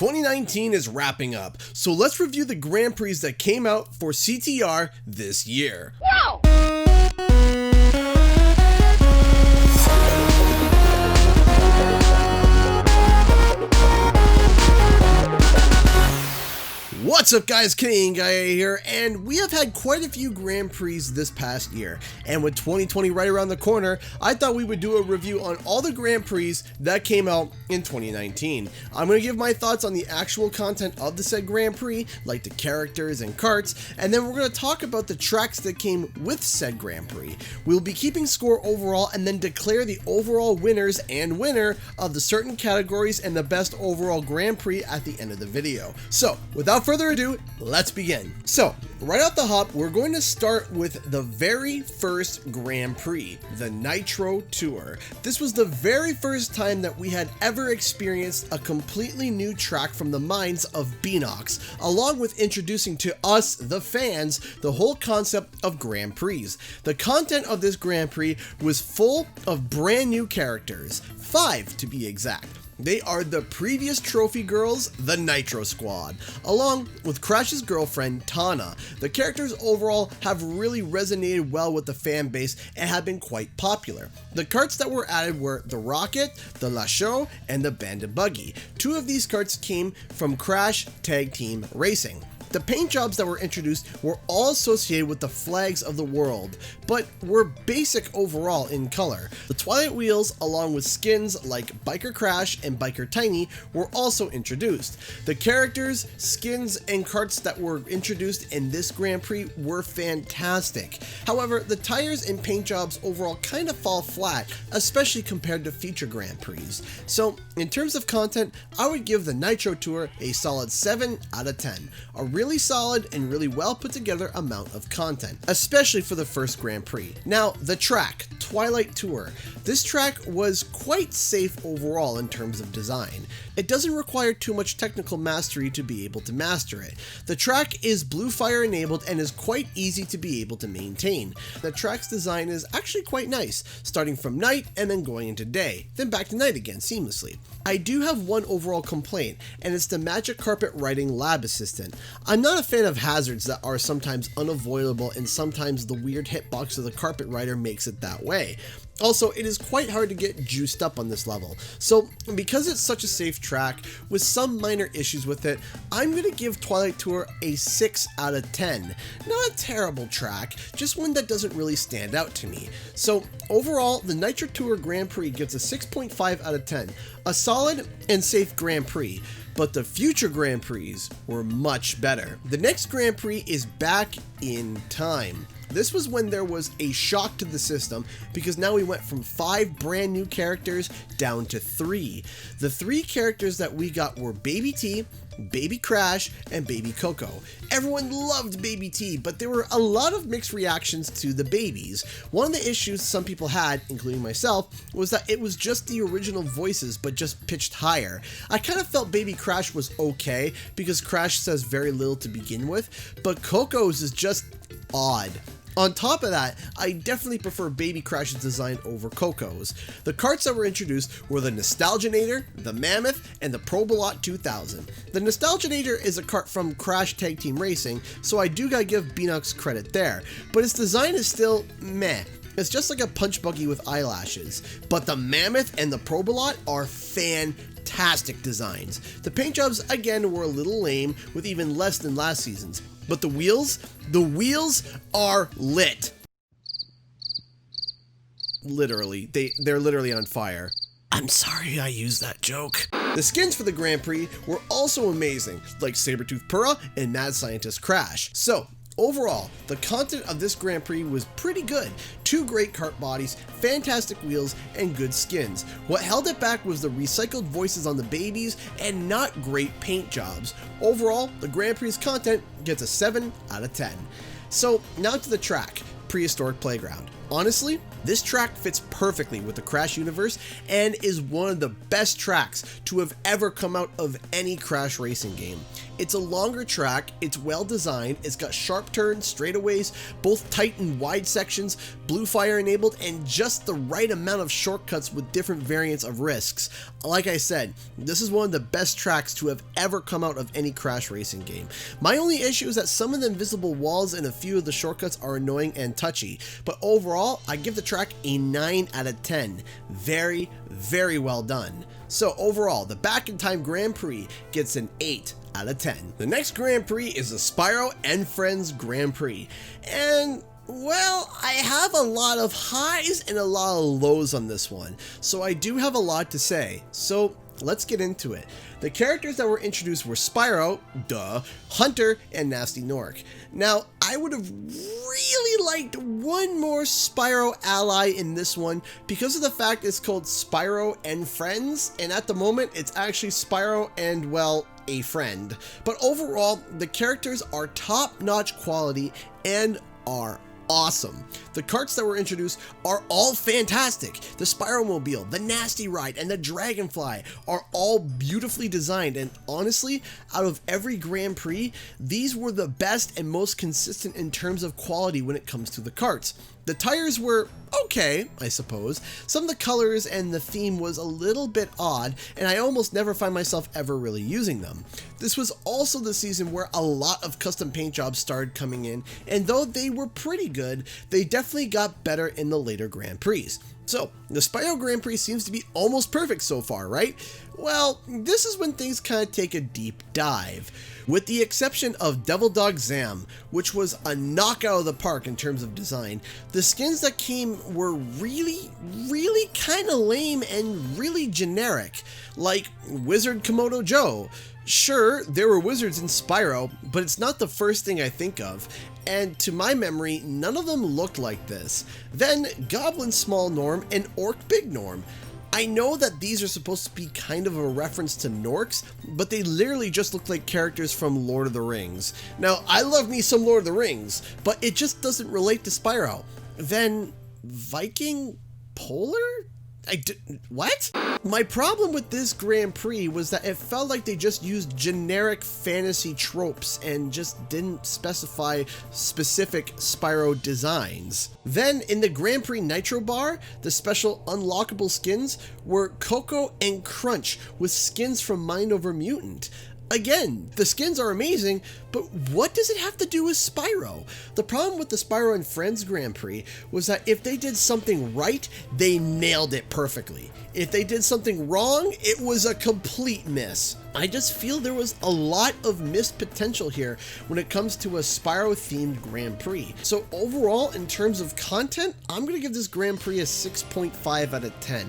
2019 is wrapping up, so let's review the Grand Prix that came out for CTR this year. Whoa! What's up guys, Canadian Guy here, and we have had quite a few Grand Prix this past year, and with 2020 right around the corner, I thought we would do a review on all the Grand Prix that came out in 2019. I'm going to give my thoughts on the actual content of the said Grand Prix, like the characters and karts, and then we're going to talk about the tracks that came with said Grand Prix. We'll be keeping score overall and then declare the overall winners and winner of the certain categories and the best overall Grand Prix at the end of the video. So, without further ado, let's begin. So, right off the hop, we're going to start with the very first Grand Prix, the Nitro Tour. This was the very first time that we had ever experienced a completely new track from the minds of Beanox, along with introducing to us, the fans, the whole concept of Grand Prix. The content of this Grand Prix was full of brand new characters, 5 to be exact. They are the previous trophy girls, the Nitro Squad, along with Crash's girlfriend, Tana. The characters overall have really resonated well with the fan base and have been quite popular. The karts that were added were the Rocket, the Lasho, and the Bandit Buggy. 2 of these karts came from Crash Team Racing. The paint jobs that were introduced were all associated with the flags of the world, but were basic overall in color. The Twilight wheels, along with skins like Biker Crash and Biker Tiny, were also introduced. The characters, skins, and karts that were introduced in this Grand Prix were fantastic. However, the tires and paint jobs overall kind of fall flat, especially compared to future Grand Prix. So, in terms of content, I would give the Nitro Tour a solid 7 out of 10. A really solid and really well put together amount of content, especially for the first Grand Prix. Now, the track, Twilight Tour. This track was quite safe overall in terms of design. It doesn't require too much technical mastery to be able to master it. The track is Blue Fire enabled and is quite easy to be able to maintain. The track's design is actually quite nice, starting from night and then going into day, then back to night again seamlessly. I do have one overall complaint, and it's the Magic Carpet Writing Lab Assistant. I'm not a fan of hazards that are sometimes unavoidable, and sometimes the weird hitbox of the carpet writer makes it that way. Also, it is quite hard to get juiced up on this level, so because it's such a safe track with some minor issues with it, I'm going to give Twilight Tour a 6 out of 10. Not a terrible track, just one that doesn't really stand out to me. So overall, the Nitro Tour Grand Prix gets a 6.5 out of 10, a solid and safe Grand Prix. But the future Grand Prix were much better. The next Grand Prix is Back in Time. This was when there was a shock to the system because now we went from 5 brand new characters down to 3. The 3 characters that we got were Baby T, Baby Crash, and Baby Coco. Everyone loved Baby T, but there were a lot of mixed reactions to the babies. One of the issues some people had, including myself, was that it was just the original voices, but just pitched higher. I kind of felt Baby Crash was okay, because Crash says very little to begin with, but Coco's is just odd. On top of that, I definitely prefer Baby Crash's design over Coco's. The karts that were introduced were the Nostalginator, the Mammoth, and the Probolot 2000. The Nostalginator is a kart from Crash Team Racing, so I do gotta give Beanox credit there, but its design is still meh. It's just like a punch buggy with eyelashes. But the Mammoth and the Probolot are fantastic designs. The paint jobs, again, were a little lame, with even less than last season's. But the wheels are lit. Literally, they're literally on fire. I'm sorry I used that joke. The skins for the Grand Prix were also amazing, like Sabretooth Purah and Mad Scientist Crash. So, overall, the content of this Grand Prix was pretty good. 2 great kart bodies, fantastic wheels, and good skins. What held it back was the recycled voices on the babies and not great paint jobs. Overall, the Grand Prix's content gets a 7 out of 10. So now to the track, Prehistoric Playground. Honestly, this track fits perfectly with the Crash universe and is one of the best tracks to have ever come out of any Crash racing game. It's a longer track, it's well designed, it's got sharp turns, straightaways, both tight and wide sections, blue fire enabled, and just the right amount of shortcuts with different variants of risks. Like I said, this is one of the best tracks to have ever come out of any Crash racing game. My only issue is that some of the invisible walls and a few of the shortcuts are annoying and touchy, but overall, I give the track a 9 out of 10. Very, very well done. So overall, the Back in Time Grand Prix gets an 8 out of 10. The next Grand Prix is the Spyro and Friends Grand Prix. And well, I have a lot of highs and a lot of lows on this one, so I do have a lot to say. So let's get into it. The characters that were introduced were Spyro, Hunter, and Nasty Nork. Now, I would have really liked one more Spyro ally in this one because of the fact it's called Spyro and Friends, and at the moment it's actually Spyro and, well, a friend. But overall, the characters are top-notch quality and are awesome. The karts that were introduced are all fantastic. The Spyro-mobile, the Nasty Ride, and the Dragonfly are all beautifully designed, and honestly, out of every Grand Prix, these were the best and most consistent in terms of quality when it comes to the karts. The tires were okay, I suppose. Some of the colors and the theme was a little bit odd, and I almost never find myself ever really using them. This was also the season where a lot of custom paint jobs started coming in, and though they were pretty good, they definitely got better in the later Grand Prix. So, the Spyro Grand Prix seems to be almost perfect so far, right? Well, this is when things kind of take a deep dive. With the exception of Devil Dog Zam, which was a knockout of the park in terms of design, the skins that came were really kind of lame and really generic, like Wizard Komodo Joe. Sure, there were wizards in Spyro, but it's not the first thing I think of, and to my memory, none of them looked like this. Then Goblin Small Norm and Orc Big Norm. I know that these are supposed to be kind of a reference to Norks, but they literally just look like characters from Lord of the Rings. Now, I love me some Lord of the Rings, but it just doesn't relate to Spyro. Then Viking Polar? What? My problem with this Grand Prix was that it felt like they just used generic fantasy tropes and just didn't specify specific Spyro designs. Then in the Grand Prix Nitro Bar, the special unlockable skins were Coco and Crunch with skins from Mind Over Mutant. Again, the skins are amazing, but what does it have to do with Spyro? The problem with the Spyro and Friends Grand Prix was that if they did something right, they nailed it perfectly. If they did something wrong, it was a complete miss. I just feel there was a lot of missed potential here when it comes to a Spyro-themed Grand Prix. So overall, in terms of content, I'm going to give this Grand Prix a 6.5 out of 10.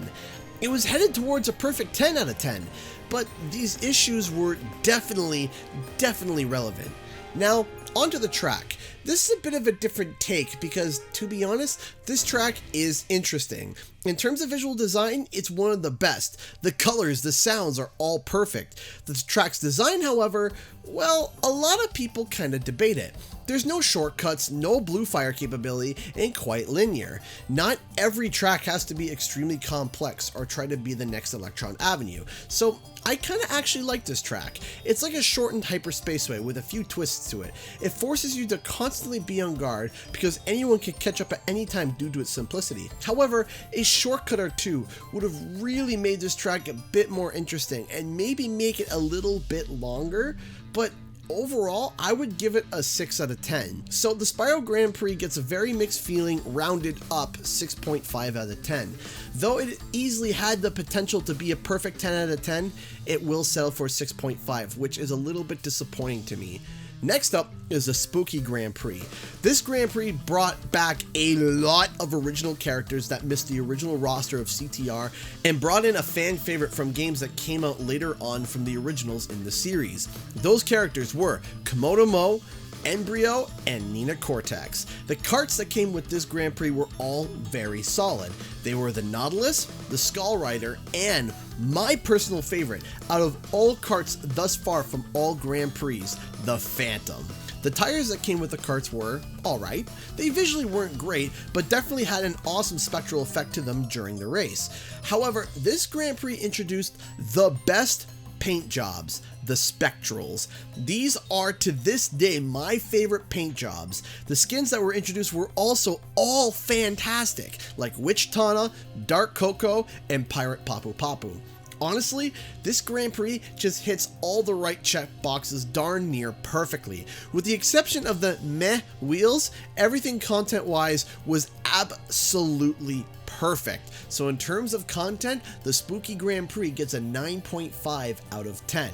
It was headed towards a perfect 10 out of 10. But these issues were definitely relevant. Now, onto the track. This is a bit of a different take because, to be honest, this track is interesting. In terms of visual design, it's one of the best. The colors, the sounds are all perfect. The track's design, however, well, a lot of people kind of debate it. There's no shortcuts, no blue fire capability, and quite linear. Not every track has to be extremely complex or try to be the next Electron Avenue. So I kind of actually like this track. It's like a shortened Hyperspaceway with a few twists to it. It forces you to constantly be on guard because anyone can catch up at any time due to its simplicity. However, a shortcut or two would have really made this track a bit more interesting and maybe make it a little bit longer, but overall, I would give it a 6 out of 10. So the Spyro Grand Prix gets a very mixed feeling, rounded up 6.5 out of 10. Though it easily had the potential to be a perfect 10 out of 10, it will settle for 6.5, which is a little bit disappointing to me. Next up is the Spooky Grand Prix. This Grand Prix brought back a lot of original characters that missed the original roster of CTR and brought in a fan favorite from games that came out later on from the originals in the series. Those characters were Komodo Mo, Embryo, and Nina Cortex. The karts that came with this Grand Prix were all very solid. They were the Nautilus, the Skull Rider, and my personal favorite out of all karts thus far from all Grand Prix, the Phantom. The tires that came with the karts were alright. They visually weren't great, but definitely had an awesome spectral effect to them during the race. However, this Grand Prix introduced the best paint jobs, the spectrals. These are to this day my favorite paint jobs. The skins that were introduced were also all fantastic, like Witch Tana, Dark Coco, and Pirate Papu Papu. Honestly, this Grand Prix just hits all the right check boxes darn near perfectly. With the exception of the meh wheels, everything content-wise was absolutely perfect. So in terms of content, the Spooky Grand Prix gets a 9.5 out of 10.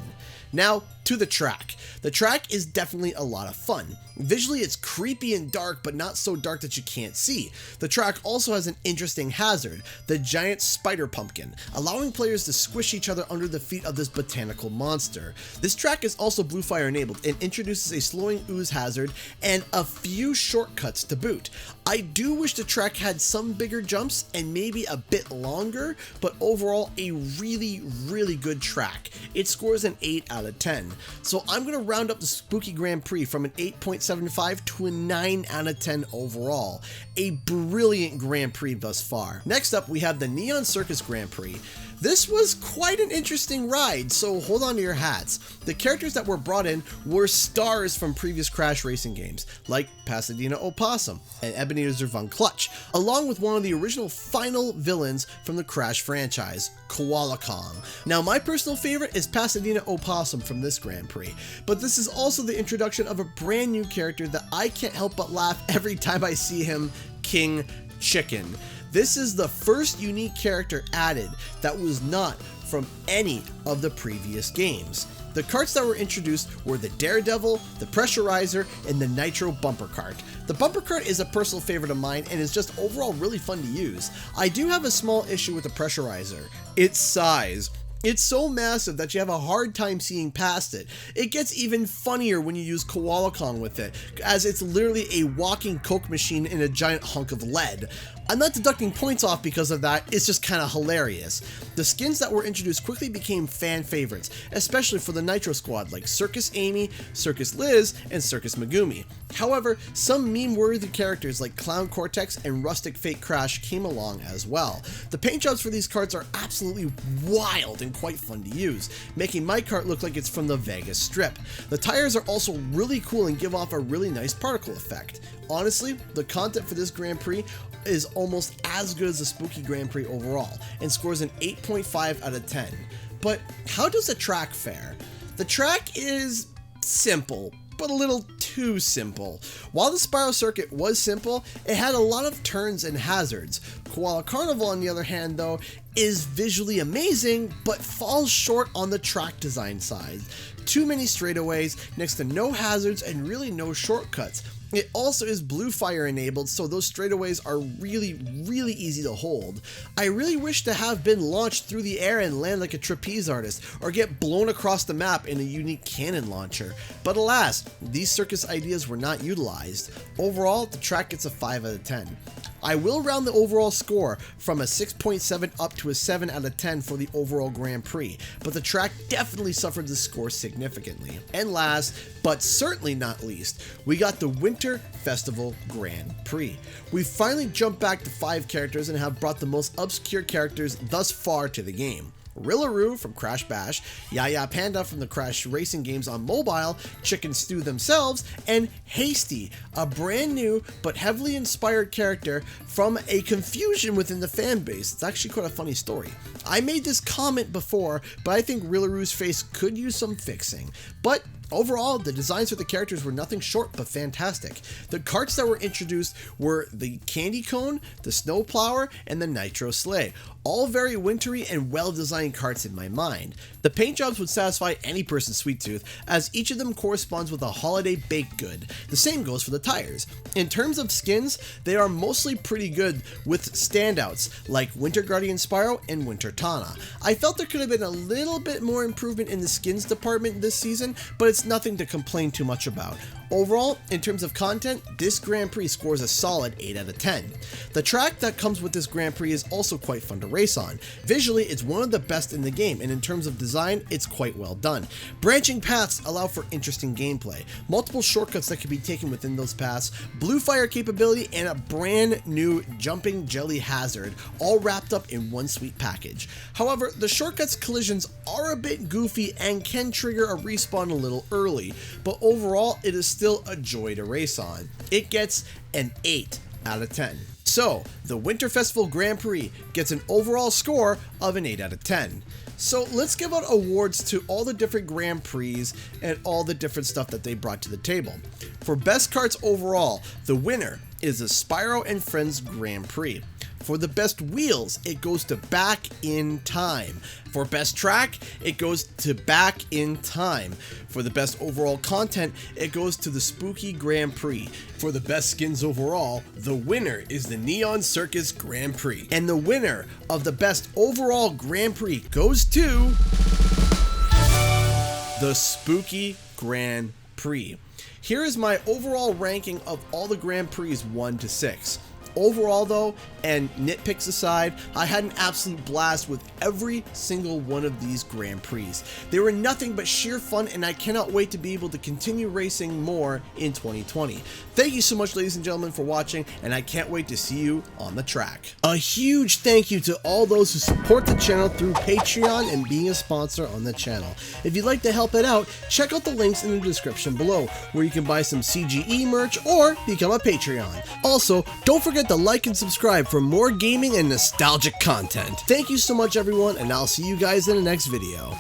Now, to the track. The track is definitely a lot of fun. Visually, it's creepy and dark, but not so dark that you can't see. The track also has an interesting hazard, the giant spider pumpkin, allowing players to squish each other under the feet of this botanical monster. This track is also blue fire enabled and introduces a slowing ooze hazard and a few shortcuts to boot. I do wish the track had some bigger jumps and maybe a bit longer, but overall a really good track. It scores an 8 out of 10. So I'm going to round up the Spooky Grand Prix from an 8.75 to a 9 out of 10 overall. A brilliant Grand Prix thus far. Next up, we have the Neon Circus Grand Prix. This was quite an interesting ride, so hold on to your hats. The characters that were brought in were stars from previous Crash racing games, like Pasadena Opossum and Ebenezer Von Clutch, along with one of the original final villains from the Crash franchise, Koala Kong. Now, my personal favorite is Pasadena Opossum from this Grand Prix, but this is also the introduction of a brand new character that I can't help but laugh every time I see him, King Chicken. This is the first unique character added that was not from any of the previous games. The karts that were introduced were the Daredevil, the Pressurizer, and the Nitro Bumper Kart. The Bumper Kart is a personal favorite of mine and is just overall really fun to use. I do have a small issue with the Pressurizer, its size. It's so massive that you have a hard time seeing past it. It gets even funnier when you use Koala Kong with it, as it's literally a walking Coke machine in a giant hunk of lead. I'm not deducting points off because of that, it's just kind of hilarious. The skins that were introduced quickly became fan favorites, especially for the Nitro Squad like Circus Amy, Circus Liz, and Circus Megumi. However, some meme-worthy characters like Clown Cortex and Rustic Fake Crash came along as well. The paint jobs for these carts are absolutely wild and quite fun to use, making my cart look like it's from the Vegas Strip. The tires are also really cool and give off a really nice particle effect. Honestly, the content for this Grand Prix is almost as good as the Spooky Grand Prix overall, and scores an 8.5 out of 10. But how does the track fare? The track is simple, but a little too simple. While the Spyro circuit was simple, it had a lot of turns and hazards. Koala Carnival, on the other hand, though, is visually amazing, but falls short on the track design side. Too many straightaways, next to no hazards, and really no shortcuts. It also is blue fire enabled, so those straightaways are really easy to hold. I really wish to have been launched through the air and land like a trapeze artist, or get blown across the map in a unique cannon launcher. But alas, these circus ideas were not utilized. Overall, the track gets a 5 out of 10. I will round the overall score from a 6.7 up to a 7 out of 10 for the overall Grand Prix, but the track definitely suffered the score significantly. And last, but certainly not least, we got the Winter Festival Grand Prix. We finally jumped back to 5 characters and have brought the most obscure characters thus far to the game. Rillaroo from Crash Bash, Yaya Panda from the Crash racing games on mobile, Chicken Stew themselves, and Hasty, a brand new but heavily inspired character from a confusion within the fan base. It's actually quite a funny story. I made this comment before, but I think Rillaroo's face could use some fixing. But overall, the designs for the characters were nothing short but fantastic. The carts that were introduced were the Candy Cone, the Snowplower, and the Nitro Sleigh. All very wintry and well-designed carts in my mind. The paint jobs would satisfy any person's sweet tooth, as each of them corresponds with a holiday baked good. The same goes for the tires. In terms of skins, they are mostly pretty good, with standouts like Winter Guardian Spyro and Winter Tana. I felt there could have been a little bit more improvement in the skins department this season, but it's nothing to complain too much about. Overall, in terms of content, this Grand Prix scores a solid 8 out of 10. The track that comes with this Grand Prix is also quite fun to race on. Visually, it's one of the best in the game, and in terms of design, it's quite well done. Branching paths allow for interesting gameplay, multiple shortcuts that can be taken within those paths, blue fire capability, and a brand new jumping jelly hazard, all wrapped up in one sweet package. However, the shortcuts collisions are a bit goofy and can trigger a respawn a little early, but overall it is still a joy to race on. It gets an 8 out of 10. So, the Winter Festival Grand Prix gets an overall score of an 8 out of 10. So let's give out awards to all the different Grand Prix and all the different stuff that they brought to the table. For best karts overall, the winner is the Spyro and Friends Grand Prix. For the best wheels, it goes to Back in Time. For best track, it goes to Back in Time. For the best overall content, it goes to the Spooky Grand Prix. For the best skins overall, the winner is the Neon Circus Grand Prix. And the winner of the best overall Grand Prix goes to the Spooky Grand Prix. Here is my overall ranking of all the Grand Prix 1 to 6. Overall though, and nitpicks aside, I had an absolute blast with every single one of these Grand Prix. They were nothing but sheer fun, and I cannot wait to be able to continue racing more in 2020. Thank you so much, ladies and gentlemen, for watching, and I can't wait to see you on the track. A huge thank you to all those who support the channel through Patreon and being a sponsor on the channel. If you'd like to help it out, check out the links in the description below, where you can buy some CGE merch or become a Patreon. Also, don't forget to like and subscribe for more gaming and nostalgic content. Thank you so much, everyone, and I'll see you guys in the next video.